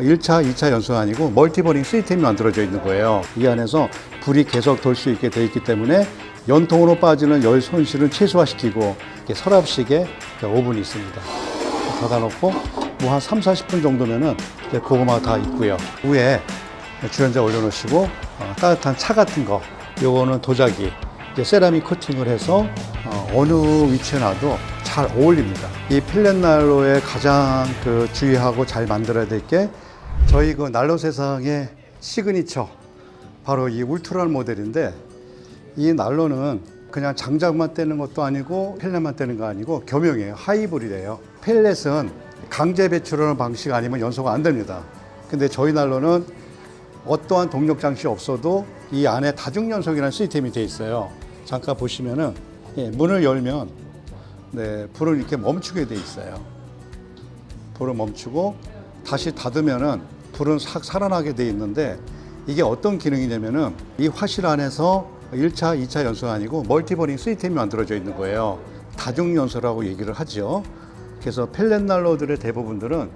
1차, 2차 연소가 아니고 멀티버닝 시스템이 만들어져 있는 거예요. 이 안에서 불이 계속 돌 수 있게 되어 있기 때문에 연통으로 빠지는 열 손실은 최소화시키고 서랍식의 오븐이 있습니다. 닫아놓고 뭐 한 3, 40분 정도면은 이제 고구마가 다 익고요. 위에 주전자 올려놓으시고 따뜻한 차 같은 거, 요거는 도자기, 이제 세라믹 코팅을 해서 어느 위치에 놔도 잘 어울립니다. 이 펠렛 난로의 가장 주의하고 잘 만들어야 될 게 저희 난로 세상의 시그니처, 바로 이 울트라 모델인데, 이 난로는 그냥 장작만 떼는 것도 아니고 펠렛만 떼는 거 아니고 겸용이에요. 하이브리드예요. 펠렛은 강제 배출하는 방식 아니면 연소가 안 됩니다. 근데 저희 난로는 어떠한 동력 장치 없어도 이 안에 다중 연소기라는 시스템이 되어 있어요. 잠깐 보시면은 문을 열면 불을 이렇게 멈추게 되어 있어요. 불을 멈추고 다시 닫으면은 불은 싹 살아나게 되어 있는데, 이게 어떤 기능이냐면은 이 화실 안에서 1차, 2차 연소가 아니고 멀티버닝 시스템이 만들어져 있는 거예요. 다중 연소라고 얘기를 하죠. 그래서 펠렛 난로들의 대부분들은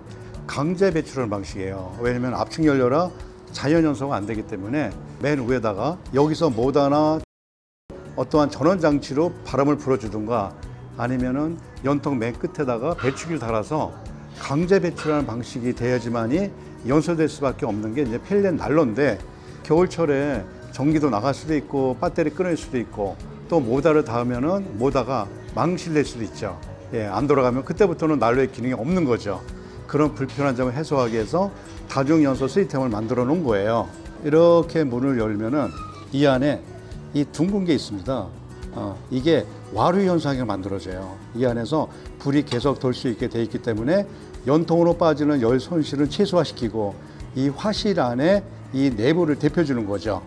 강제 배출하는 방식이에요. 왜냐면 압축 연료라 자연 연소가 안 되기 때문에 맨 위에다가 여기서 모다나 어떠한 전원 장치로 바람을 불어주든가 아니면은 연통 맨 끝에다가 배출기를 달아서 강제 배출하는 방식이 돼야지만이 연소될 수밖에 없는 게 이제 펠렛 난로인데, 겨울철에 전기도 나갈 수도 있고 배터리 끊을 수도 있고 또 모다를 닿으면은 모다가 망실될 수도 있죠. 안 돌아가면 그때부터는 난로의 기능이 없는 거죠. 그런 불편한 점을 해소하기 위해서 다중 연소 시스템을 만들어 놓은 거예요. 이렇게 문을 열면은 이 안에 이 둥근 게 있습니다. 이게 와류 현상이 만들어져요. 이 안에서 불이 계속 돌 수 있게 되어 있기 때문에 연통으로 빠지는 열 손실은 최소화시키고 이 화실 안에 이 내부를 데펴주는 거죠.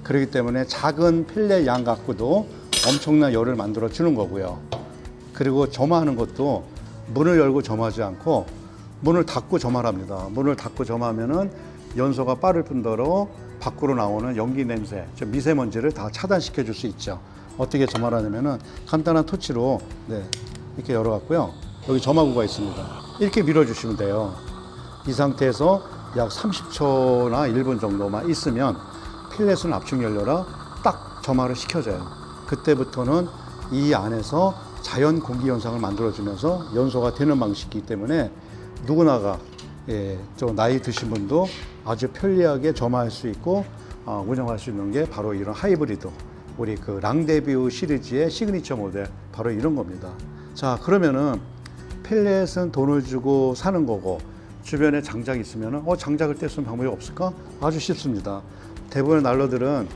그렇기 때문에 작은 펠렛 양 갖고도 엄청난 열을 만들어 주는 거고요. 그리고 점화하는 것도 문을 열고 점하지 않고 문을 닫고 점화합니다. 문을 닫고 점하면은 연소가 빠를 뿐더러 밖으로 나오는 연기 냄새, 미세먼지를 다 차단시켜 줄 수 있죠. 어떻게 점화하냐면은 간단한 토치로 이렇게 열어갖고요. 여기 점화구가 있습니다. 이렇게 밀어주시면 돼요. 이 상태에서 약 30초나 1분 정도만 있으면 펠렛은 압축 연료라 딱 점화를 시켜줘요. 그때부터는 이 안에서 자연 공기 현상을 만들어주면서 연소가 되는 방식이기 때문에 누구나가 좀 나이 드신 분도 아주 편리하게 점화할 수 있고 운영할 수 있는 게 바로 이런 하이브리드, 우리 랑데뷰 시리즈의 시그니처 모델, 바로 이런 겁니다. 자, 그러면은 펠렛은 돈을 주고 사는 거고 주변에 장작이 있으면은 장작을 뗄 수 있는 방법이 없을까? 아주 쉽습니다. 대부분의 난로들은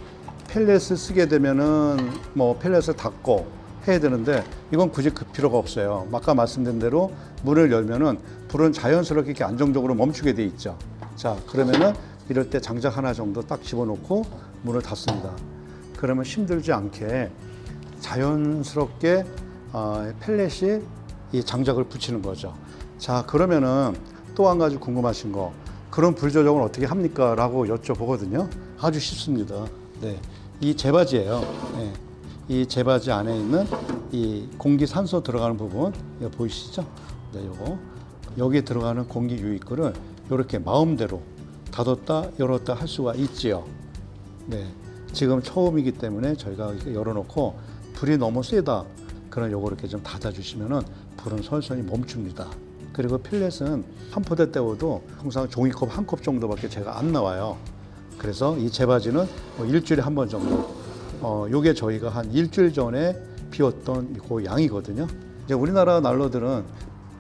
펠렛을 쓰게 되면은 뭐 펠렛을 닫고 해야 되는데, 이건 굳이 그 필요가 없어요. 아까 말씀드린 대로 문을 열면은 불은 자연스럽게 이렇게 안정적으로 멈추게 돼 있죠. 자, 그러면은 이럴 때 장작 하나 정도 딱 집어넣고 문을 닫습니다. 그러면 힘들지 않게 자연스럽게 펠렛이 이 장작을 붙이는 거죠. 자, 그러면은 또 한 가지 궁금하신 거, 그런 불 조정을 어떻게 합니까? 라고 여쭤보거든요. 아주 쉽습니다. 이 제바지예요. 이 제바지 안에 있는 이 공기 산소 들어가는 부분, 이거 보이시죠? 요거. 여기에 들어가는 공기 유입구를 이렇게 마음대로 닫았다 열었다 할 수가 있지요. 지금 처음이기 때문에 저희가 이렇게 열어놓고 불이 너무 세다 그럼 요거 이렇게 좀 닫아주시면은 불은 설선이 멈춥니다. 그리고 펠렛은 한 포대 때워도 항상 종이컵 한 컵 정도밖에 제가 안 나와요. 그래서 이 제바지는 뭐 일주일에 한 번 정도. 요게 저희가 한 일주일 전에 비웠던 그 양이거든요. 이제 우리나라 난로들은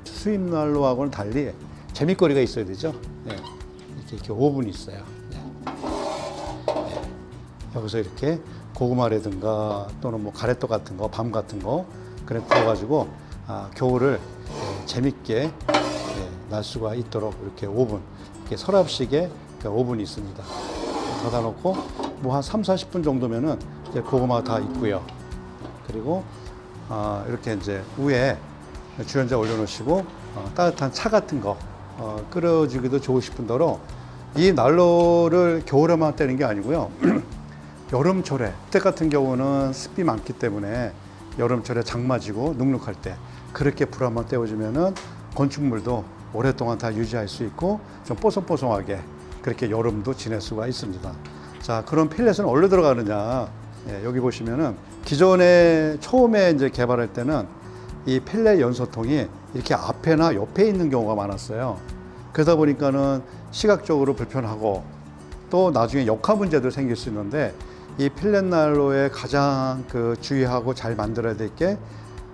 수입 난로하고는 달리 재밌거리가 있어야 되죠. 이렇게 오븐이 있어요. 여기서 이렇게 고구마라든가 또는 뭐 가래떡 같은 거, 밤 같은 거 그래 구워가지고 겨울을 재밌게 날 수가 있도록 이렇게 오븐, 이렇게 서랍식의 오븐이 있습니다. 닫아놓고 뭐 한 3, 40분 정도면은 이제 고구마가 다 익고요. 그리고 이렇게 이제 위에 주전자 올려놓으시고 따뜻한 차 같은 거 끓여주기도 좋으실 뿐더러 이 난로를 겨울에만 떼는 게 아니고요. 여름철에, 그때 같은 경우는 습기 많기 때문에 여름철에 장마지고 눅눅할 때 그렇게 불 한번 떼어주면은 건축물도 오랫동안 다 유지할 수 있고 좀 뽀송뽀송하게 그렇게 여름도 지낼 수가 있습니다. 자, 그럼 펠렛은 어디로 들어가느냐? 예, 여기 보시면은 기존에 처음에 이제 개발할 때는 이 펠렛 연소통이 이렇게 앞에나 옆에 있는 경우가 많았어요. 그러다 보니까는 시각적으로 불편하고 또 나중에 역할 문제도 생길 수 있는데 이 펠렛 난로의 가장 그 주의하고 잘 만들어야 될 게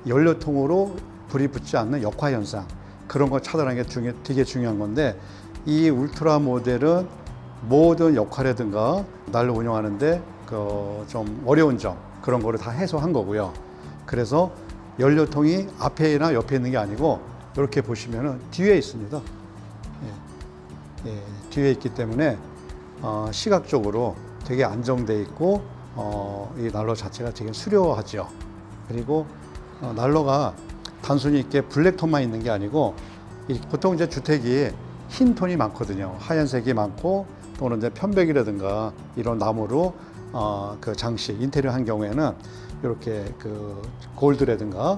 연료통으로 불이 붙지 않는 역화 현상, 그런 걸 차단하는 게 되게 중요한 건데, 이 울트라 모델은 모든 역할이라든가 난로 운영하는데 그 좀 어려운 점, 그런 거를 다 해소한 거고요. 그래서 연료통이 앞에나 옆에 있는 게 아니고 이렇게 보시면은 뒤에 있습니다. 예, 뒤에 있기 때문에 시각적으로 되게 안정돼 있고 이 난로 자체가 되게 수려하죠. 그리고 난로가 단순히 이렇게 블랙톤만 있는 게 아니고 보통 이제 주택이 흰 톤이 많거든요. 하얀색이 많고 또는 이제 편백이라든가 이런 나무로 그 장식 인테리어 한 경우에는 이렇게 그 골드라든가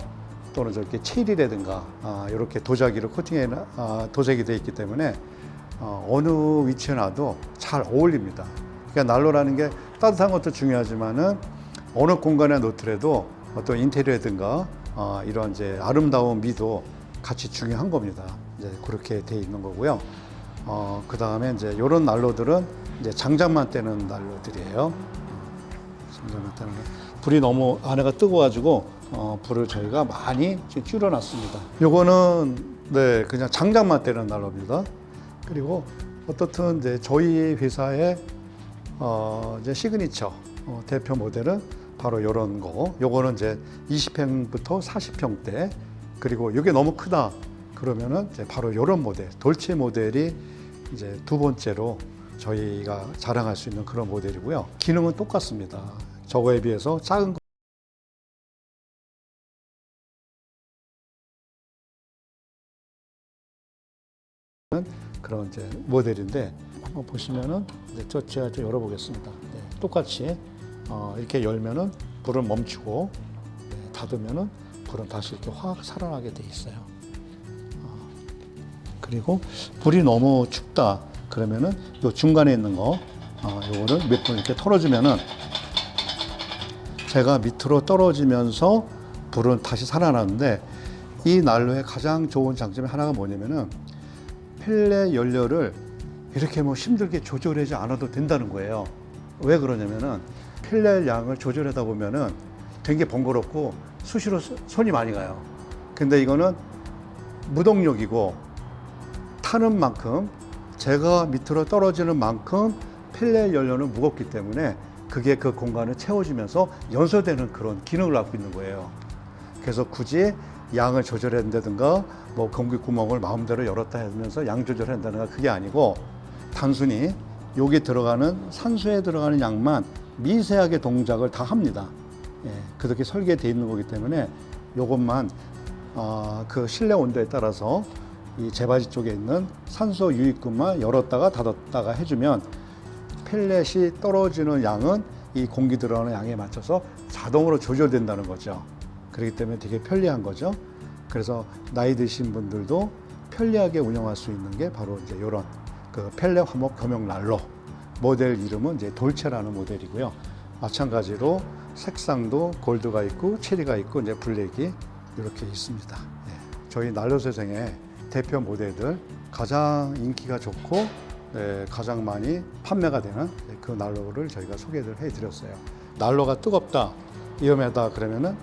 또는 저렇게 체리라든가 이렇게 도자기로 코팅해 도색이 되어 있기 때문에 어느 위치에 놔도 잘 어울립니다. 그러니까 난로라는 게 따뜻한 것도 중요하지만은 어느 공간에 놓더라도 어떤 인테리어라든가 이런 이제 아름다운 미도 같이 중요한 겁니다. 이제 그렇게 돼 있는 거고요. 그 다음에 이제 이런 난로들은 이제 장작만 떼는 난로들이에요. 장작만 떼는 거. 불이 너무 안에가 뜨거워가지고 불을 저희가 많이 줄여놨습니다. 요거는 네 그냥 장작만 떼는 난로입니다. 그리고 어떻든 이제 저희 회사의 이제 시그니처 대표 모델은 바로 이런 거. 요거는 이제 20평부터 40평대. 그리고 이게 너무 크다 그러면은 이제 바로 이런 모델, 돌체 모델이 이제 두 번째로 저희가 자랑할 수 있는 그런 모델이고요. 기능은 똑같습니다. 저거에 비해서 작은 그런 이제 모델인데 한번 보시면은 이제 제가 좀 열어보겠습니다. 네, 똑같이 이렇게 열면은 불을 멈추고 닫으면은 불은 다시 이렇게 확 살아나게 돼 있어요. 그리고 불이 너무 춥다 그러면은 요 중간에 있는 거 요거를 몇 분 이렇게 털어주면은 제가 밑으로 떨어지면서 불은 다시 살아나는데, 이 난로의 가장 좋은 장점이 하나가 뭐냐면은 펠렛 연료를 이렇게 뭐 힘들게 조절하지 않아도 된다는 거예요. 왜 그러냐면은 펠렛 양을 조절하다 보면은 되게 번거롭고 수시로 손이 많이 가요. 근데 이거는 무동력이고 타는 만큼, 제가 밑으로 떨어지는 만큼 펠렛 연료는 무겁기 때문에 그게 그 공간을 채워주면서 연소되는 그런 기능을 갖고 있는 거예요. 그래서 굳이 양을 조절한다든가 뭐 공기 구멍을 마음대로 열었다 하면서 양 조절한다든가 그게 아니고 단순히 여기 들어가는 산소에 들어가는 양만 미세하게 동작을 다 합니다. 예, 그렇게 설계되어 있는 거기 때문에 이것만 그 실내 온도에 따라서 이 제바지 쪽에 있는 산소 유입구만 열었다가 닫았다가 해주면 펠렛이 떨어지는 양은 이 공기 들어가는 양에 맞춰서 자동으로 조절된다는 거죠. 그렇기 때문에 되게 편리한 거죠. 그래서 나이 드신 분들도 편리하게 운영할 수 있는 게 바로 이제 이런 그 펠렛 화목 겸용 난로. 모델 이름은 이제 돌체라는 모델이고요. 마찬가지로 색상도 골드가 있고 체리가 있고 이제 블랙이 이렇게 있습니다. 네. 저희 난로 세상의 대표 모델들 가장 인기가 좋고 가장 많이 판매가 되는 그 난로를 저희가 소개를 해드렸어요. 난로가 뜨겁다, 위험하다 그러면은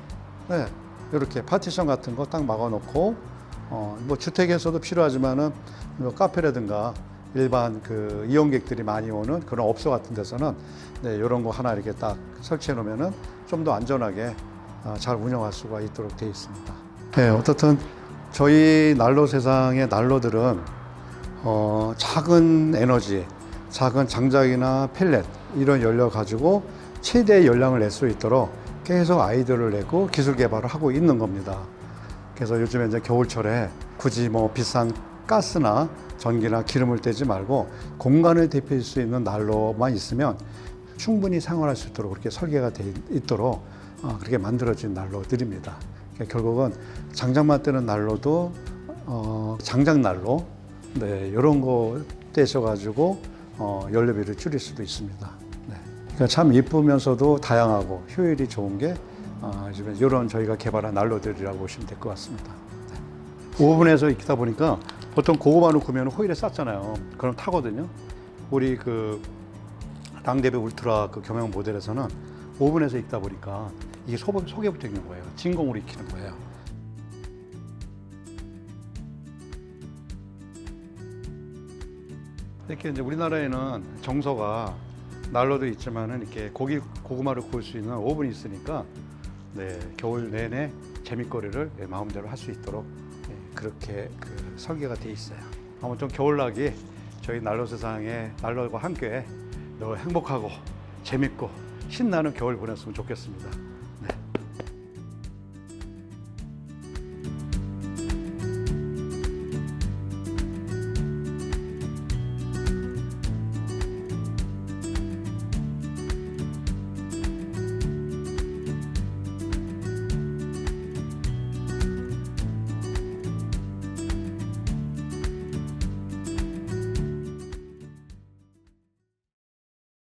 이렇게 파티션 같은 거 딱 막아놓고 뭐 주택에서도 필요하지만은 뭐 카페라든가 일반 그 이용객들이 많이 오는 그런 업소 같은 데서는 이런 거 하나 이렇게 딱 설치해 놓으면은 좀 더 안전하게 잘 운영할 수가 있도록 되어 있습니다. 네, 어떻든 저희 난로 세상의 난로들은 작은 에너지, 작은 장작이나 펠렛 이런 연료 가지고 최대의 열량을 낼 수 있도록 계속 아이디어를 내고 기술 개발을 하고 있는 겁니다. 그래서 요즘에 이제 겨울철에 굳이 뭐 비싼 가스나 전기나 기름을 떼지 말고 공간을 대표할 수 있는 난로만 있으면 충분히 생활할 수 있도록 그렇게 설계가 돼 있도록 그렇게 만들어진 난로들입니다. 그러니까 결국은 장작만 뜨는 난로도 장작난로, 네, 이런 거 떼셔가지고 연료비를 줄일 수도 있습니다. 네. 그러니까 참 이쁘면서도 다양하고 효율이 좋은 게 지금 이런 저희가 개발한 난로들이라고 보시면 될 것 같습니다. 네. 오븐에서 익히다 보니까 보통 고구마 넣으면 호일에 쌌잖아요. 그럼 타거든요. 우리 그 랑데베 울트라 그 경영 모델에서는 오븐에서 익다 보니까 이게 속에 붙어 있는 거예요. 진공으로 익히는 거예요. 이렇게 이제 우리나라에는 정서가 난로도 있지만은 이렇게 고구마를 구울 수 있는 오븐이 있으니까 네, 겨울 내내 재밌거리를 마음대로 할 수 있도록 그렇게 설계가 돼 있어요. 아무튼 겨울나기 저희 난로 세상에 난로와 함께 너 행복하고 재밌고 신나는 겨울 보냈으면 좋겠습니다.